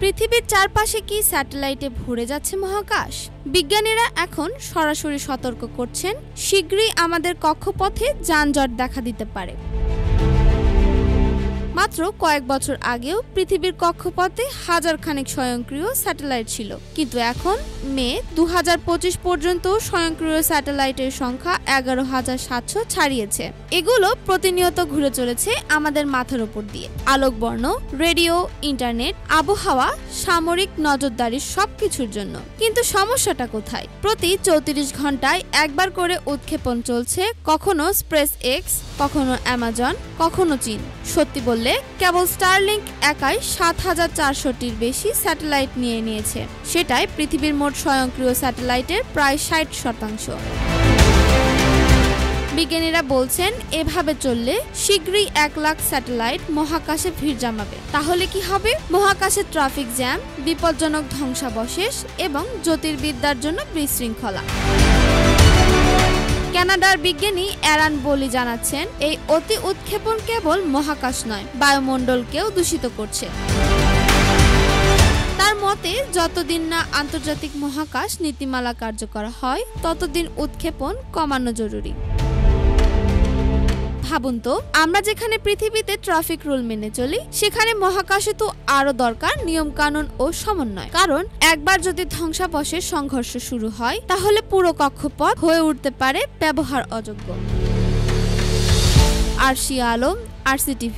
পৃথিবীর চারপাশে কি স্যাটেলাইটে ভরে যাচ্ছে মহাকাশ? বিজ্ঞানীরা এখন সরাসরি সতর্ক করছেন, শীঘ্রই আমাদের কক্ষপথে যানজট দেখা দিতে পারে। মাত্র কয়েক বছর আগেও পৃথিবীর কক্ষপথে হাজারখানেক স্বয়ংক্রিয় স্যাটেলাইট ছিল, কিন্তু এখন মে 2025 পর্যন্ত স্বয়ংক্রিয় স্যাটেলাইটের সংখ্যা 11,700 ছাড়িয়েছে। এগুলো প্রতিনিয়ত ঘুরে চলেছে আমাদের মাথার উপর দিয়ে। আলোকবর্ণ, রেডিও, ইন্টারনেট, আবহাওয়া, সামরিক নজরদারি সবকিছুর জন্য। কিন্তু সমস্যাটা কোথায়? প্রতি 34 ঘন্টায় একবার করে উৎক্ষেপণ চলছে, কখনো স্পেস এক্স, কখনো অ্যামাজন, কখনো চীন। সত্যি বললে কেবল স্টারলিংক একাই 7,400টির বেশি স্যাটেলাইট নিয়ে নিয়েছে। সেটাই পৃথিবীর মোট স্বয়ংক্রিয় স্যাটেলাইটের প্রায় 60%। বিজ্ঞানীরা বলছেন, এভাবে চললে শীঘ্রই 1 লাখ স্যাটেলাইট মহাকাশে ভিড় জমাবে। তাহলে কি হবে? মহাকাশে ট্রাফিক জ্যাম, বিপজ্জনক ধ্বংসাবশেষ এবং জ্যোতির্বিদ্যার জন্য বিশৃঙ্খলা। কানাডার বিজ্ঞানী অ্যারান বলি জানাচ্ছেন, এই অতি উৎক্ষেপণ কেবল মহাকাশ নয়, বায়ুমণ্ডলকেও দূষিত করছে। তার মতে, যতদিন না আন্তর্জাতিক মহাকাশ নীতিমালা কার্যকর হয়, ততদিন উৎক্ষেপণ কমানো জরুরি। ভাবুন তো, আমরা যেখানে পৃথিবীতে ট্রাফিক রুল মেনে চলি, সেখানে মহাকাশে তো আরো দরকার নিয়ম কানুন ও সমন্বয়। কারণ একবার যদি ধ্বংসাবশেষ সংঘর্ষ শুরু হয়, তাহলে পুরো কক্ষপথ হয়ে উঠতে পারে ব্যবহার অযোগ্য। আরশিয়া আলম, RCTV।